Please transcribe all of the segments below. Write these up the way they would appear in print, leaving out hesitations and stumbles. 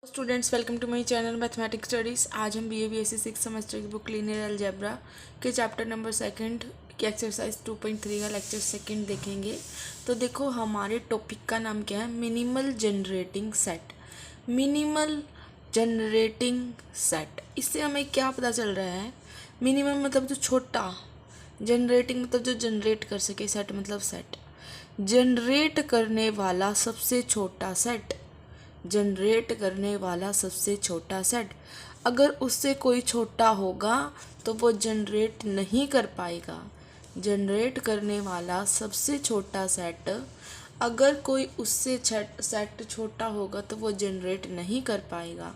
Students, welcome to my channel mathematics studies. आज हम BA-BSc 6 semester की बुक लीनियर अलजेब्रा के चैप्टर नंबर सेकंड की एक्सरसाइज 2.3 का लेक्चर सेकंड देखेंगे। तो देखो, हमारे टॉपिक का नाम क्या है? Minimal generating set. Minimal generating set, इससे हमें क्या पता चल रहा है? मिनिमम मतलब जो छोटा, जनरेटिंग मतलब जो जनरेट कर सके, सेट मतलब सेट जनरेट करने वाला सबसे छोटा सेट। जनरेट करने वाला सबसे छोटा सेट, अगर उससे कोई छोटा होगा तो वो जनरेट नहीं कर पाएगा। जनरेट करने वाला सबसे छोटा सेट, अगर कोई उससे सेट छोटा होगा तो वो जनरेट नहीं कर पाएगा।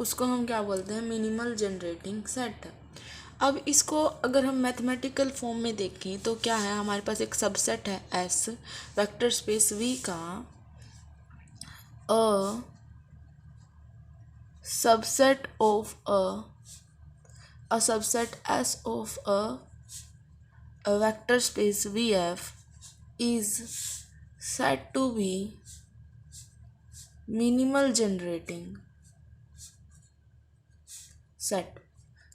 उसको हम क्या बोलते हैं? Minimal generating set. अब इसको अगर हम मैथमेटिकल फॉर्म में देखें तो क्या है? हमारे पास एक सबसेट है एस, वेक्टर स्पेस वी का अ subset of a subset S of a vector space VF is said to be minimal generating set।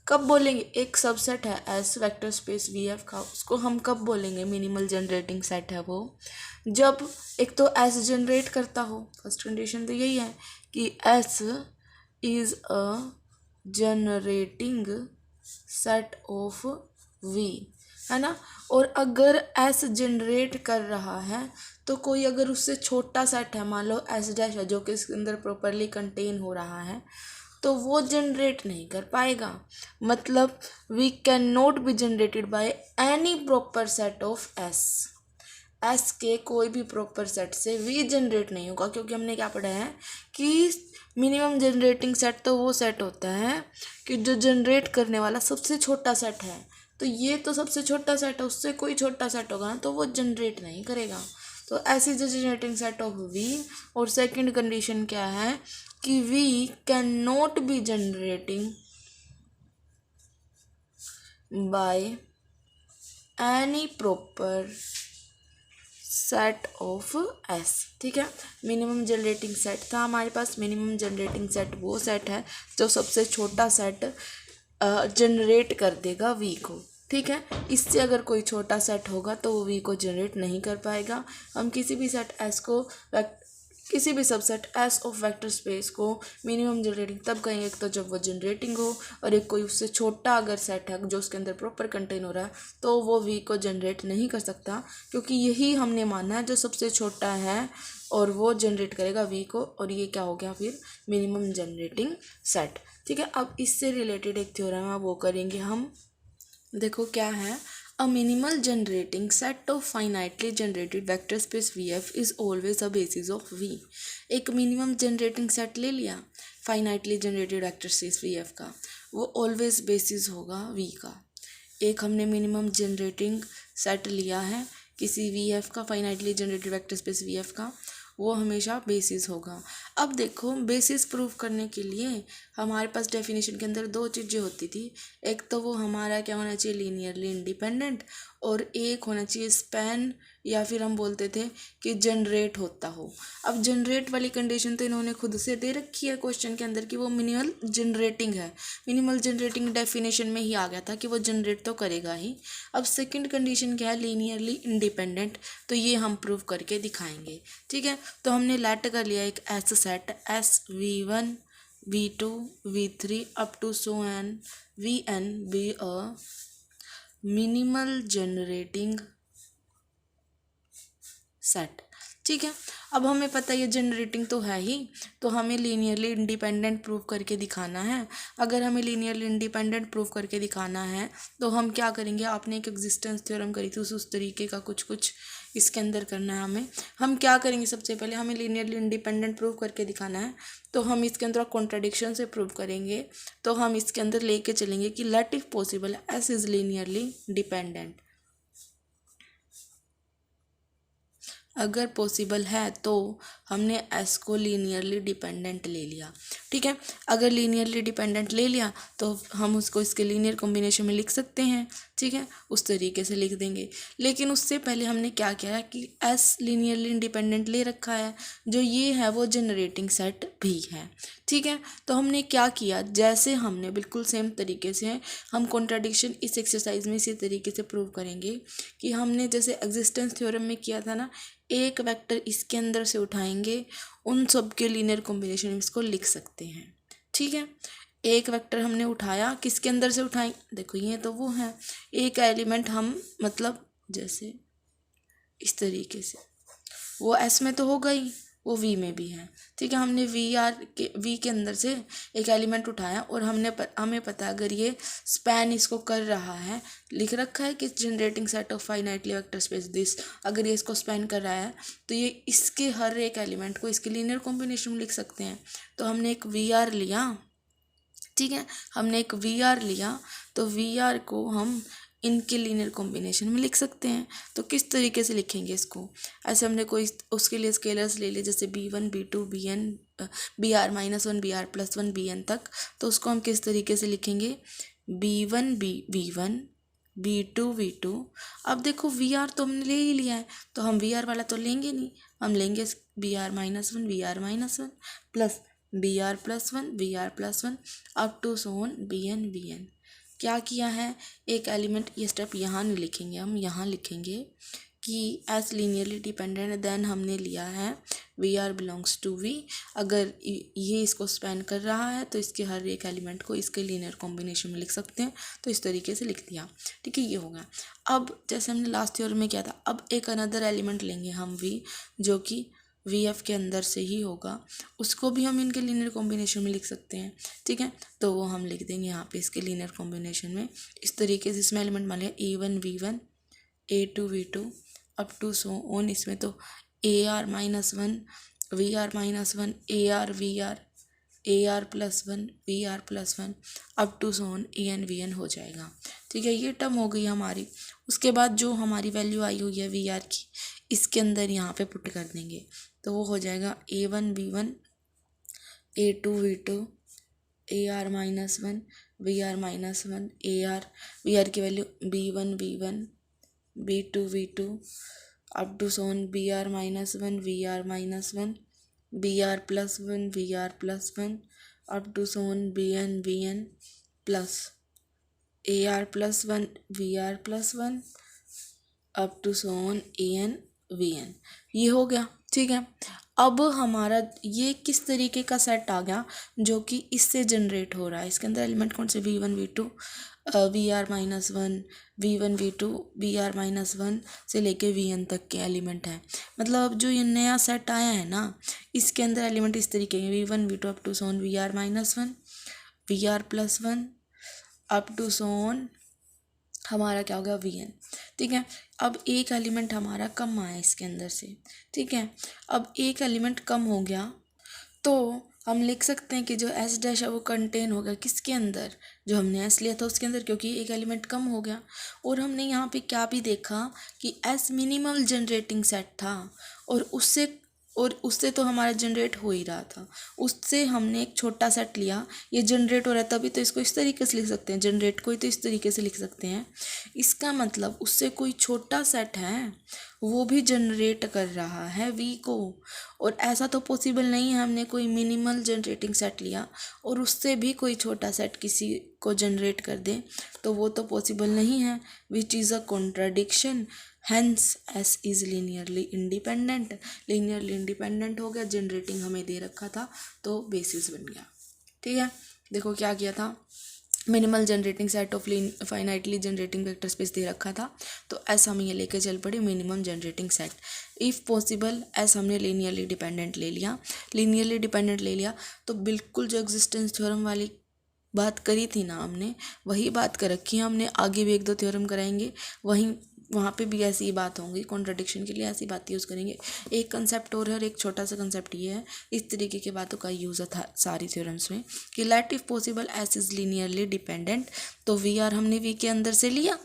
कब बोलेंगे? एक सबसेट है एस वेक्टर स्पेस VF का, उसको हम कब बोलेंगे मिनिमल जनरेटिंग सेट है? वो जब एक तो एस जनरेट करता हो। फर्स्ट कंडीशन तो यही है कि S is a generating set of V, है ना। और अगर एस जनरेट कर रहा है तो कोई अगर उससे छोटा सेट है, मान लो एस डैश है, जो कि इसके अंदर प्रॉपरली कंटेन हो रहा है, तो वो जनरेट नहीं कर पाएगा। मतलब V can not be generated by any proper set of S. S के कोई भी प्रॉपर सेट से वी जनरेट नहीं होगा, क्योंकि हमने क्या पढ़ा है कि मिनिमम जनरेटिंग सेट तो वो सेट होता है कि जो जनरेट करने वाला सबसे छोटा सेट है। तो ये तो सबसे छोटा सेट है, उससे कोई छोटा सेट होगा तो वो जनरेट नहीं करेगा। तो ऐसी जो जनरेटिंग सेट ऑफ वी। और सेकंड कंडीशन क्या है कि V can not be generating by any proper set of S. ठीक है, मिनिमम जनरेटिंग सेट था हमारे पास। मिनिमम जनरेटिंग सेट वो सेट है जो सबसे छोटा सेट जनरेट कर देगा वी को। ठीक है, इससे अगर कोई छोटा सेट होगा तो वो वी को जनरेट नहीं कर पाएगा। हम किसी भी सेट एस को, किसी भी subset S of vector space को मिनिमम जनरेटिंग तब कहेंगे तो जब वो जनरेटिंग हो, और एक कोई उससे छोटा अगर सेट है जो उसके अंदर प्रॉपर कंटेन हो रहा है तो वो वी को जनरेट नहीं कर सकता, क्योंकि यही हमने माना है जो सबसे छोटा है और वो जनरेट करेगा वी को। और ये क्या हो गया फिर? Minimum generating set. ठीक है, अब इससे रिलेटेड एक थ्योरम है, वो करेंगे हम। देखो क्या है? A minimal generating set of finitely generated vector space VF is always a basis of V। एक मिनिमम जनरेटिंग सेट ले लिया finitely generated vector space VF का, वो ऑलवेज बेसिस होगा V का। एक हमने मिनिमम जनरेटिंग सेट लिया है किसी VF का, finitely generated vector space VF का, वो हमेशा बेसिस होगा। अब देखो, बेसिस प्रूफ करने के लिए हमारे पास डेफिनेशन के अंदर दो चीज़ें होती थी। एक तो वो हमारा क्या होना चाहिए? लीनियरली इंडिपेंडेंट, और एक होना चाहिए स्पैन, या फिर हम बोलते थे कि जनरेट होता हो। अब जनरेट वाली कंडीशन तो इन्होंने खुद से दे रखी है क्वेश्चन के अंदर कि वो मिनिमल जनरेटिंग है। मिनिमल जनरेटिंग डेफिनेशन में ही आ गया था कि वो जनरेट तो करेगा ही। अब सेकंड कंडीशन क्या है? लीनियरली इंडिपेंडेंट, तो ये हम प्रूव करके दिखाएंगे। ठीक है, तो हमने लेट कर लिया एक S set S V1 V2 V3 up to so on Vn be a minimal generating set. ठीक है, अब हमें पता है ये जनरेटिंग तो है ही, तो हमें लीनियरली इंडिपेंडेंट प्रूव करके दिखाना है। अगर हमें लीनियरली इंडिपेंडेंट प्रूव करके दिखाना है तो हम क्या करेंगे? आपने एक एग्जिस्टेंस थ्योरम करी थी, उस तरीके का कुछ इसके अंदर करना है हमें। हम क्या करेंगे? सबसे पहले हमें लीनियरली इंडिपेंडेंट प्रूव करके दिखाना है, तो हम इसके अंदर कॉन्ट्राडिक्शन से प्रूव करेंगे। तो हम इसके अंदर लेके चलेंगे कि let if possible S is linearly dependent. अगर पॉसिबल है तो हमने एस को लीनियरली डिपेंडेंट ले लिया। ठीक है, अगर लीनियरली डिपेंडेंट ले लिया तो हम उसको इसके लीनियर कॉम्बिनेशन में लिख सकते हैं। ठीक है, उस तरीके से लिख देंगे। लेकिन उससे पहले हमने क्या किया है कि एस लीनियरली इंडिपेंडेंट ले रखा है, जो ये है वो जनरेटिंग सेट भी है। ठीक है, तो हमने क्या किया, जैसे हमने बिल्कुल सेम तरीके से हम कॉन्ट्राडिक्शन इस एक्सरसाइज में इसी तरीके से प्रूव करेंगे कि हमने जैसे एग्जिस्टेंस थ्योरम में किया था ना, एक वेक्टर इसके अंदर से उठाएंगे, उन सब के लीनियर कॉम्बिनेशन में इसको लिख सकते हैं। ठीक है, एक वेक्टर हमने उठाया, किसके अंदर से उठाएं, देखो ये तो वो है, एक एलिमेंट हम मतलब जैसे इस तरीके से, वो एस में तो होगा ही, वो वी में भी है। ठीक है, हमने वी के अंदर से एक एलिमेंट उठाया और हमें पता है अगर ये स्पैन इसको कर रहा है, लिख रखा है कि generating set of finitely vector space this, अगर ये इसको स्पैन कर रहा है तो ये इसके हर एक एलिमेंट को इसके लीनियर कॉम्बिनेशन में लिख सकते हैं। तो हमने एक वी आर लिया, ठीक है, हमने एक वी आर लिया, तो वी आर को हम इनके लीनियर कॉम्बिनेशन में लिख सकते हैं। तो किस तरीके से लिखेंगे इसको, ऐसे हमने कोई उसके लिए स्केलर्स ले लिए, जैसे B1 B2 BN BR-1 BR+1 BN तक, तो उसको हम किस तरीके से लिखेंगे, B1 V1 B2 V2। अब देखो VR तो हमने ले ही लिया है, तो हम VR वाला तो लेंगे नहीं, हम लेंगे BR-1 BR-1 plus BR+1 BR+1 up to so on BN। क्या किया है, एक एलिमेंट, ये स्टेप यहाँ नहीं लिखेंगे, हम यहाँ लिखेंगे कि एस लीनियरली डिपेंडेंट, देन हमने लिया है V R belongs to V, अगर ये इसको स्पैन कर रहा है तो इसके हर एक एलिमेंट को इसके लीनियर कॉम्बिनेशन में लिख सकते हैं। तो इस तरीके से लिख दिया। ठीक है, ये हो गया। अब जैसे हमने लास्ट थ्योरम में किया था, अब एक अनदर एलिमेंट लेंगे हम वी, जो कि वी एफ के अंदर से ही होगा, उसको भी हम इनके लीनियर कॉम्बिनेशन में लिख सकते हैं। ठीक है, तो वो हम लिख देंगे यहाँ पे इसके लीनियर कॉम्बिनेशन में इस तरीके से। इसमें एलिमेंट मान लिया A1 V1 A2 V2 up to so on, इसमें तो AR-1 VR-1 AR VR AR+1 VR+1 up to so on AN VN हो जाएगा। ठीक है, ये टर्म हो गई हमारी। उसके बाद जो हमारी वैल्यू आई हुई है VR की, इसके अंदर यहाँ पे पुट कर देंगे, तो वो हो जाएगा A1 V1 A2 V2 AR-1 VR-1 VR की value B1 V1 B2 V2 up to so on BR-1 VR-1 BR+1 VR+1 up to so on BN VN plus AR+1 VR+1 up to so on AN VN। ये हो गया। ठीक है, अब हमारा ये किस तरीके का सेट आ गया, जो कि इससे जनरेट हो रहा है। इसके अंदर एलिमेंट कौन से, V1 V2 VR-1 V1 V2 VR-1 से लेके VN तक के एलिमेंट हैं। मतलब अब जो ये नया सेट आया है ना, इसके अंदर एलिमेंट इस तरीके के V1 V2 अप टू सोन VR-1 VR+1 अप टू सोन हमारा क्या हो गया VN। ठीक है, अब एक एलिमेंट हमारा कम आया इसके अंदर से। ठीक है, अब एक एलिमेंट कम हो गया तो हम लिख सकते हैं कि जो एस डैश है वो कंटेन हो गया किसके अंदर, जो हमने एस लिया था उसके अंदर, क्योंकि एक एलिमेंट कम हो गया। और हमने यहाँ पे क्या भी देखा कि एस मिनिमल जनरेटिंग सेट था, और उससे तो हमारा जनरेट हो ही रहा था, उससे हमने एक छोटा सेट लिया, ये जनरेट हो रहा है, तभी तो इसको इस तरीके से लिख सकते हैं, जनरेट को ही तो इस तरीके से लिख सकते हैं। इसका मतलब उससे कोई छोटा सेट है वो भी जनरेट कर रहा है वी को, और ऐसा तो पॉसिबल नहीं है हमने कोई मिनिमल जनरेटिंग सेट लिया और उससे भी कोई छोटा सेट किसी को जनरेट कर दे, तो वो तो पॉसिबल नहीं है, which is a contradiction. Hence S is linearly independent हो गया, जनरेटिंग हमें दे रखा था तो बेसिस बन गया। ठीक है, देखो क्या किया था, minimal generating set of finitely generating vector space दे रखा था, तो एस हम ये लेके चल पड़े minimum generating set. If possible S हमने लीनियरली डिपेंडेंट ले लिया, तो बिल्कुल जो एग्जिस्टेंस थ्योरम वाली बात करी थी ना हमने, वही बात कर रखी है हमने, आगे भी एक दो थ्योरम कराएंगे, वहीं वहाँ पे भी ऐसी ही बात होंगी, कॉन्ट्रडिक्शन के लिए ऐसी बात यूज़ करेंगे। एक कंसेप्ट और है और एक छोटा सा कंसेप्ट ये है, इस तरीके की बातों का यूज़ था सारी थ्योरम्स में कि let if possible S is linearly dependent. तो वी आर हमने वी के अंदर से लिया,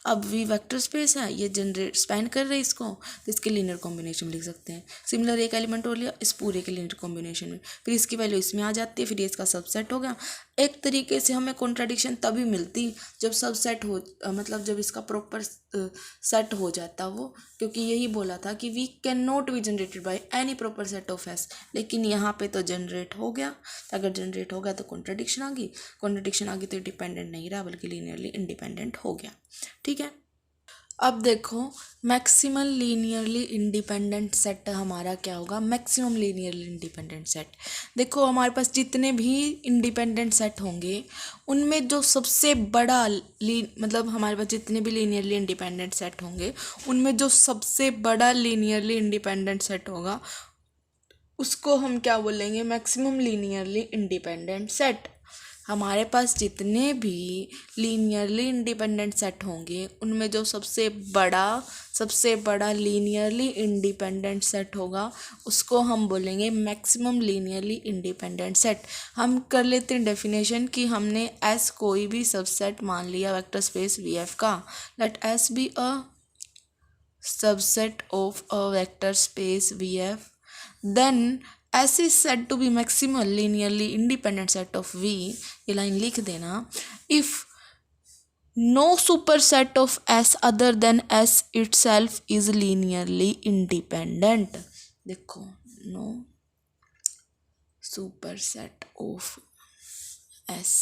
अब वी वेक्टर स्पेस है, ये जनरेट स्पैन कर रहे हैं इसको, तो इसके लीनियर कॉम्बिनेशन लिख सकते हैं। सिमिलर एक एलिमेंट और लिया, इस पूरे के लीनियर कॉम्बिनेशन में, फिर इसकी वैल्यू इसमें आ जाती है, फिर ये इसका सबसेट हो गया। एक तरीके से हमें कॉन्ट्राडिक्शन तभी मिलती जब सबसेट हो, मतलब जब इसका प्रॉपर सेट हो जाता वो, क्योंकि यही बोला था कि V can not be generated by any proper set of S, लेकिन यहाँ पे तो जनरेट हो गया। अगर जनरेट हो गया तो कॉन्ट्राडिक्शन आ गई, कॉन्ट्राडिक्शन आ गई तो डिपेंडेंट नहीं रहा बल्कि लीनियरली इंडिपेंडेंट हो गया। ठीक है, अब देखो मैक्सिमल लीनियरली इंडिपेंडेंट सेट हमारा क्या होगा, मैक्सिमम लीनियरली इंडिपेंडेंट सेट। देखो हमारे पास जितने भी इंडिपेंडेंट सेट होंगे उनमें जो सबसे बड़ा मतलब हमारे पास जितने भी लीनियरली इंडिपेंडेंट सेट होंगे उनमें जो सबसे बड़ा लीनियरली इंडिपेंडेंट सेट होगा उसको हम क्या बोलेंगे, मैक्सिमम लीनियरली इंडिपेंडेंट सेट। हमारे पास जितने भी लीनियरली इंडिपेंडेंट सेट होंगे उनमें जो सबसे बड़ा लीनियरली इंडिपेंडेंट सेट होगा उसको हम बोलेंगे मैक्सिमम लीनियरली इंडिपेंडेंट सेट। हम कर लेते हैं डेफिनेशन कि हमने एस कोई भी सबसेट मान लिया वेक्टर स्पेस वी एफ का, let S be a subset of a vector space V F, then S is said to be maximal linearly independent set of V। ये लाइन लिख देना, if no superset of S other than S itself is linearly independent। देखो no superset of S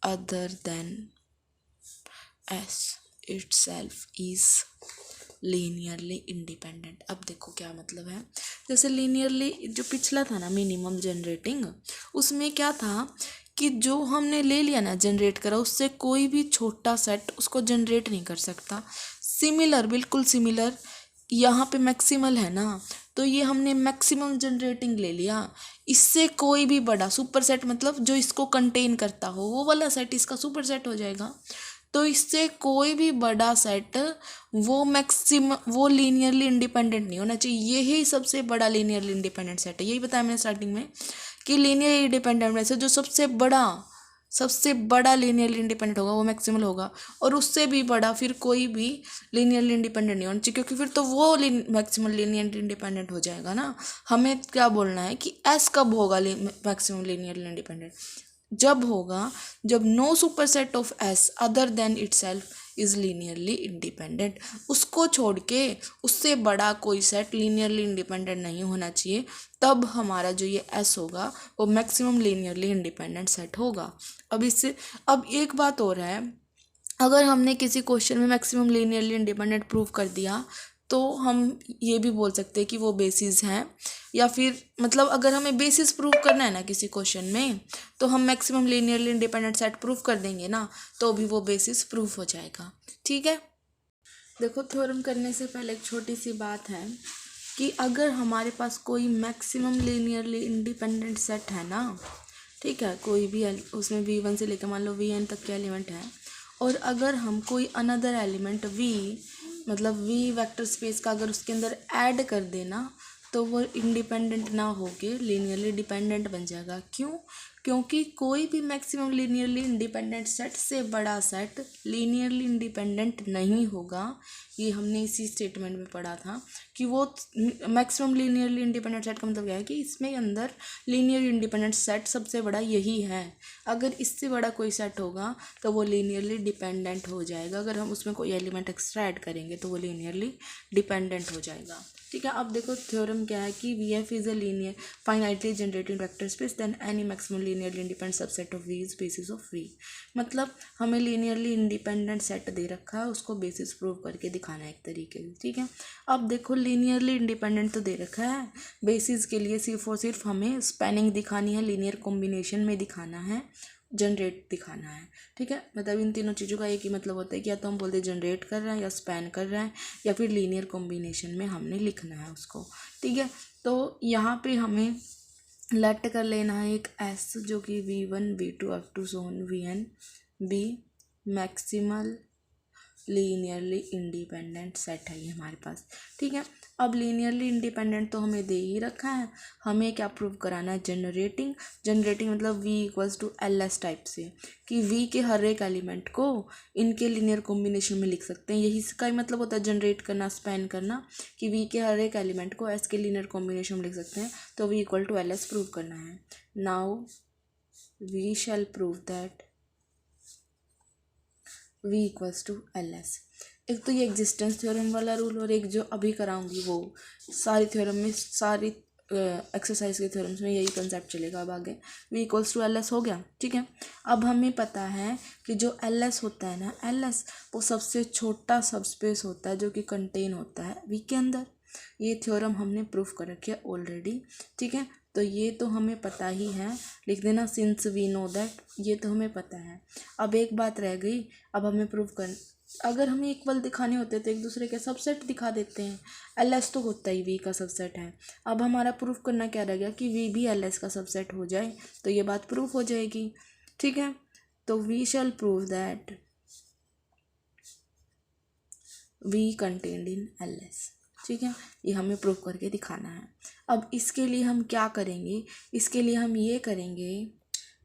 other than S itself is linearly independent. अब देखो क्या मतलब है, जैसे लीनियरली जो पिछला था ना मिनिमम जनरेटिंग, उसमें क्या था कि जो हमने ले लिया ना जनरेट करा उससे कोई भी छोटा सेट उसको जनरेट नहीं कर सकता। सिमिलर, बिल्कुल सिमिलर यहाँ पे मैक्सिमल है ना, तो ये हमने मैक्सिमम जनरेटिंग ले लिया, इससे कोई भी बड़ा सुपर सेट मतलब जो इसको कंटेन करता हो वो वाला सेट इसका सुपर सेट हो जाएगा। तो इससे कोई भी बड़ा सेट वो लीनियरली इंडिपेंडेंट नहीं होना चाहिए, यही सबसे बड़ा लीनियरली इंडिपेंडेंट सेट है। यही बताया मैंने स्टार्टिंग में कि लीनियर इंडिपेंडेंट में से जो सबसे बड़ा लीनियरली इंडिपेंडेंट होगा वो मैक्सिमल होगा, और उससे भी बड़ा फिर कोई भी लीनियरली इंडिपेंडेंट नहीं होना चाहिए, क्योंकि फिर तो वो मैक्सिमल लीनियर इंडिपेंडेंट हो जाएगा ना। हमें क्या बोलना है कि एस कब होगा मैक्सिमम लीनियरली इंडिपेंडेंट, जब होगा जब no superset of S other than itself is linearly independent. उसको छोड़ के उससे बड़ा कोई सेट लीनियरली इंडिपेंडेंट नहीं होना चाहिए, तब हमारा जो ये एस होगा वो मैक्सिमम लीनियरली इंडिपेंडेंट सेट होगा। अब एक बात और है, अगर हमने किसी क्वेश्चन में मैक्सिमम लीनियरली इंडिपेंडेंट प्रूव कर दिया तो हम ये भी बोल सकते हैं कि वो बेसिस हैं, या फिर मतलब अगर हमें बेसिस प्रूव करना है ना किसी क्वेश्चन में तो हम maximum linearly independent set prove कर देंगे ना, तो भी वो बेसिस प्रूव हो जाएगा। ठीक है, देखो थ्योरम करने से पहले एक छोटी सी बात है कि अगर हमारे पास कोई मैक्सिमम लीनियरली इंडिपेंडेंट सेट है ना, ठीक है, कोई भी उसमें V1 से लेकर मान लो Vn तक के एलिमेंट है, और अगर हम कोई अनदर एलिमेंट V मतलब V वेक्टर स्पेस का अगर उसके अंदर ऐड कर देना तो वो इंडिपेंडेंट ना होके लीनियरली डिपेंडेंट बन जाएगा। क्यों? क्योंकि कोई भी मैक्सिमम लीनियरली इंडिपेंडेंट सेट से बड़ा सेट लीनियरली इंडिपेंडेंट नहीं होगा। ये हमने इसी स्टेटमेंट में पढ़ा था कि वो मैक्सिमम लीनियरली इंडिपेंडेंट सेट का मतलब क्या है कि इसमें अंदर लीनियर इंडिपेंडेंट सेट सबसे बड़ा यही है। अगर इससे बड़ा कोई सेट होगा तो वो लीनियरली डिपेंडेंट हो जाएगा, अगर हम उसमें कोई एलिमेंट एक्स्ट्रा ऐड करेंगे तो वो लीनियरली डिपेंडेंट हो जाएगा। ठीक है, अब देखो थ्योरम क्या है कि V F is a linear finitely generating vector space then any maximum linearly independent subset of V is basis of V. मतलब हमें लीनियरली इंडिपेंडेंट सेट दे रखा है, उसको बेसिस प्रूव करके दिखाना है एक तरीके से। ठीक है, अब देखो लीनियरली इंडिपेंडेंट तो दे रखा है, बेसिस के लिए सिर्फ और सिर्फ हमें स्पैनिंग दिखानी है, लीनियर कॉम्बिनेशन में दिखाना है, जनरेट दिखाना है। ठीक है, मतलब इन तीनों चीज़ों का एक ही मतलब होता है कि या तो हम बोलते हैं जनरेट कर रहे हैं या स्पैन कर रहे हैं या फिर लीनियर कॉम्बिनेशन में हमने लिखना है उसको। ठीक है, तो यहाँ पे हमें लेट कर लेना है एक एस जो कि V1 V2 up to so on Vn be maximal linearly independent set है ये हमारे पास। ठीक है, अब लीनियरली इंडिपेंडेंट तो हमें दे ही रखा है, हमें क्या प्रूव कराना है, जनरेटिंग मतलब v equals to L S type से, कि v के हर एक एलिमेंट को इनके लीनियर कॉम्बिनेशन में लिख सकते हैं। यही इसका ही मतलब होता है जनरेट करना, स्पैन करना, कि v के हर एक एलिमेंट को s के लीनियर कॉम्बिनेशन में लिख सकते हैं। तो v equal to L S prove करना है। Now we shall prove that v equals to L S. एक तो ये एग्जिस्टेंस थ्योरम वाला रूल, और एक जो अभी कराऊंगी वो सारी थ्योरम में, सारी एक्सरसाइज के थ्योरम्स में यही कंसेप्ट चलेगा अब आगे। v equals to L S हो गया। ठीक है, अब हमें पता है कि जो एल एस होता है ना, एल एस वो सबसे छोटा सबस्पेस होता है जो कि कंटेन होता है v के अंदर। ये थ्योरम हमने प्रूफ कर रखी है ऑलरेडी। ठीक है, तो ये तो हमें पता ही है, लिख देना सिंस वी नो दैट, ये तो हमें पता है। अब एक बात रह गई, अब हमें प्रूफ कर, अगर हमें इक्वल दिखाने होते तो एक दूसरे के सबसेट दिखा देते हैं। एल एस तो होता ही वी का सबसेट है। अब हमारा प्रूफ करना क्या रह गया कि वी भी एल एस का सबसेट हो जाए, तो ये बात प्रूफ हो जाएगी। ठीक है, तो we shall prove that V contained in L S. ठीक है, ये हमें प्रूव करके दिखाना है। अब इसके लिए हम क्या करेंगे, इसके लिए हम ये करेंगे,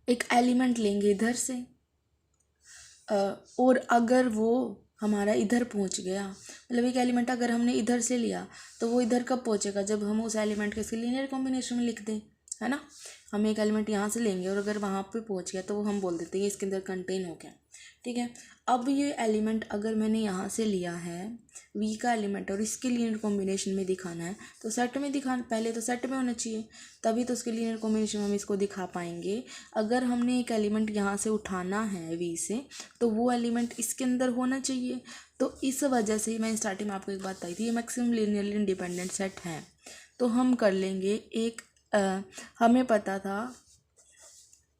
एक एलिमेंट लेंगे इधर से, और अगर वो हमारा इधर पहुंच गया, मतलब एक एलिमेंट अगर हमने इधर से लिया तो वो इधर कब पहुंचेगा, जब हम उस एलिमेंट के इसके लीनियर कॉम्बिनेशन में लिख दें, है ना। हम एक एलिमेंट यहाँ से लेंगे और अगर वहाँ पे पहुंच गया तो वो हम बोल देते हैं इसके अंदर कंटेन हो गया। ठीक है, अब ये एलिमेंट अगर मैंने यहाँ से लिया है v का एलिमेंट और इसके लीनियर कॉम्बिनेशन में दिखाना है, तो सेट में दिखाना, पहले तो सेट में होना चाहिए, तभी तो उसके लीनियर कॉम्बिनेशन में हम इसको दिखा पाएंगे। अगर हमने एक एलिमेंट यहाँ से उठाना है v से, तो वो एलिमेंट इसके अंदर होना चाहिए। तो इस वजह से मैं स्टार्टिंग में आपको एक बात बताई थी, ये मैक्सिमम लीनियरली इंडिपेंडेंट सेट है। तो हम कर लेंगे एक, हमें पता था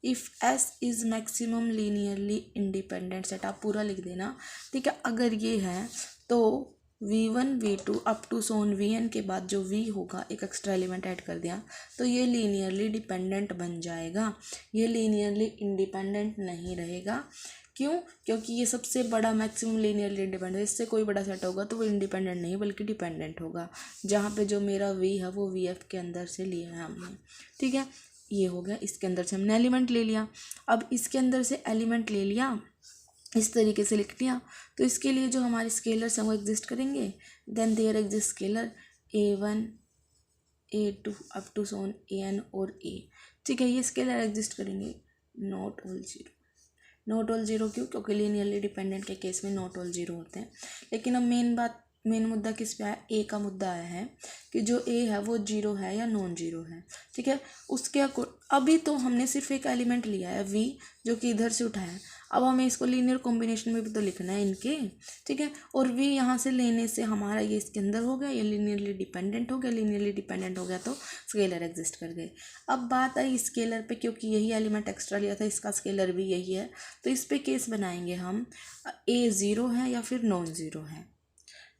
if S is maximum linearly independent set, आप पूरा लिख देना। ठीक है, अगर ये है तो v1 v2 up to so on vn के बाद जो v होगा एक एक्स्ट्रा एलिमेंट ऐड कर दिया, तो ये लीनियरली डिपेंडेंट बन जाएगा, ये लीनियरली इंडिपेंडेंट नहीं रहेगा। क्यों? क्योंकि ये सबसे बड़ा मैक्सिमम लीनियरली इंडिपेंडेंट, इससे कोई बड़ा सेट होगा तो वो इंडिपेंडेंट नहीं बल्कि डिपेंडेंट होगा, जहाँ पे जो मेरा v है वो vf के अंदर से लिया है हमने। ठीक है, ये हो गया, इसके अंदर से हमने एलिमेंट ले लिया। अब इसके अंदर से एलिमेंट ले लिया, इस तरीके से लिख लिया, तो इसके लिए जो हमारे स्केलर्स हैं वो एग्जिस्ट करेंगे। Then there exist scalar a1 a2 up to so on an और a। ठीक है, ये स्केलर एग्जिस्ट करेंगे, not all zero. Not all zero क्यों? क्योंकि लीनियरली डिपेंडेंट के केस में नॉट ऑल जीरो होते हैं। लेकिन अब मेन मुद्दा किस पे आया, ए का मुद्दा आया है कि जो ए है वो जीरो है या नॉन जीरो है। ठीक है, उसके अभी तो हमने सिर्फ एक एलिमेंट लिया है वी, जो कि इधर से उठाया है। अब हमें इसको लीनियर कॉम्बिनेशन में भी तो लिखना है इनके। ठीक है, और वी यहाँ से लेने से हमारा ये इसके अंदर हो गया, ये लीनियरली डिपेंडेंट हो गया, लीनियरली डिपेंडेंट हो गया तो स्केलर एग्जिस्ट कर गए। अब बात आई स्केलर पे, क्योंकि यही एलिमेंट एक्स्ट्रा लिया था, इसका स्केलर भी यही है, तो इस पे केस बनाएंगे हम ए ज़ीरो है या फिर नॉन ज़ीरो है।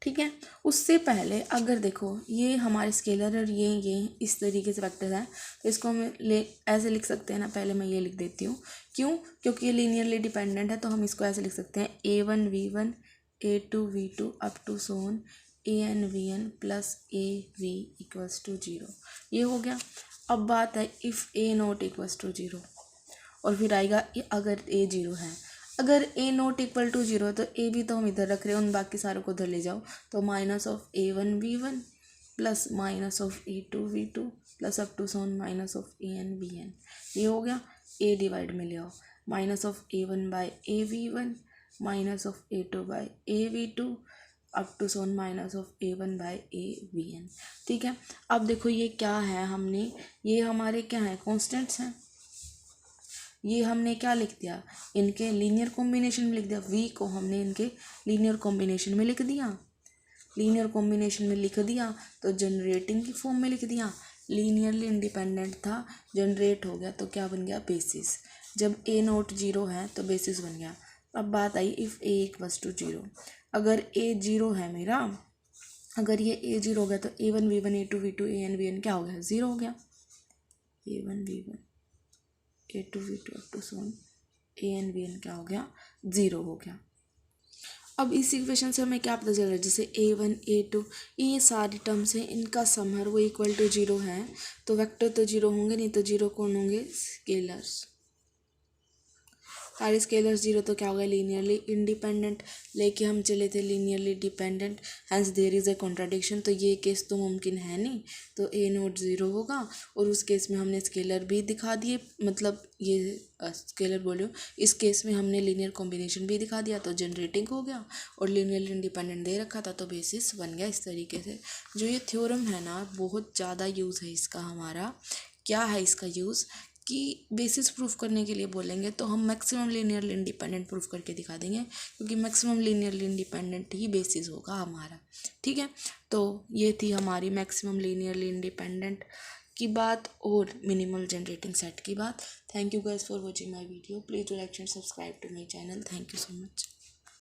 ठीक है, उससे पहले अगर देखो ये हमारे स्केलर और ये इस तरीके से वेक्टर है, तो इसको हम ऐसे लिख सकते हैं ना। पहले मैं ये लिख देती हूँ, क्यों? क्योंकि ये लीनियरली डिपेंडेंट है, तो हम इसको ऐसे लिख सकते हैं a1 v1 a2 v2 up to so on an vn plus a v equals to zero. ये हो गया। अब बात है if a not equals to zero, और फिर आएगा अगर a जीरो है। अगर a not equal to zero तो a भी तो हम इधर रख रहे हैं, उन बाकी सारों को उधर ले जाओ, तो minus of a1 v1 plus minus of a2 v2 plus up to so on minus of an vn। ये हो गया, a डिवाइड में ले आओ, minus of a1 by a v1 minus of a2 by a v2 up to so on minus of a1 by a vn। ठीक है, अब देखो ये क्या है, हमने ये हमारे क्या है, कॉन्स्टेंट्स हैं। ये हमने क्या लिख दिया, इनके लीनियर कॉम्बिनेशन में लिख दिया, v को हमने इनके लीनियर कॉम्बिनेशन में लिख दिया, लीनियर कॉम्बिनेशन में लिख दिया तो जनरेटिंग की फॉर्म में लिख दिया। लीनियरली इंडिपेंडेंट था, जनरेट हो गया तो क्या बन गया, बेसिस। जब a नॉट जीरो है तो बेसिस बन गया। अब बात आई if a equals to zero, अगर a जीरो है मेरा, अगर ये a जीरो हो गया तो a1 v1 a2 v2 an vn क्या हो गया, ज़ीरो हो गया। a1 v1 a2 v2 up to so on an vn क्या हो गया, ज़ीरो हो गया। अब इस इक्वेशन से हमें क्या पता चल रहा है, जैसे A1 A2 ये सारी टर्म्स हैं, इनका सम है वो इक्वल टू 0 है, तो वेक्टर तो 0 होंगे नहीं, तो 0 कौन होंगे, स्केलर्स। सारे स्केलर्स 0 तो क्या होगा, लीनियरली इंडिपेंडेंट, लेके हम चले थे linearly dependent, hence there is a contradiction, तो ये केस तो मुमकिन है नहीं, तो A0 0 होगा। और उस केस में हमने स्केलर भी दिखा दिए, मतलब ये स्केलर बोलो, इस केस में हमने लीनियर कॉम्बिनेशन भी दिखा दिया, तो जनरेटिंग हो गया, और लीनियरली इंडिपेंडेंट दे रखा था तो बेसिस बन गया इस तरीके से। जो ये थ्योरम है ना, बहुत ज़्यादा यूज़ है इसका हमारा। क्या है इसका यूज़, कि बेसिस प्रूफ करने के लिए बोलेंगे तो हम मैक्सिमम लीनियरली इंडिपेंडेंट प्रूफ करके दिखा देंगे, क्योंकि मैक्सिमम लीनियरली इंडिपेंडेंट ही बेसिस होगा हमारा। ठीक है, तो ये थी हमारी मैक्सिमम लीनियरली इंडिपेंडेंट की बात और मिनिमल जनरेटिंग सेट की बात। Thank you guys for watching my video, please do like and subscribe to my channel. Thank you so much.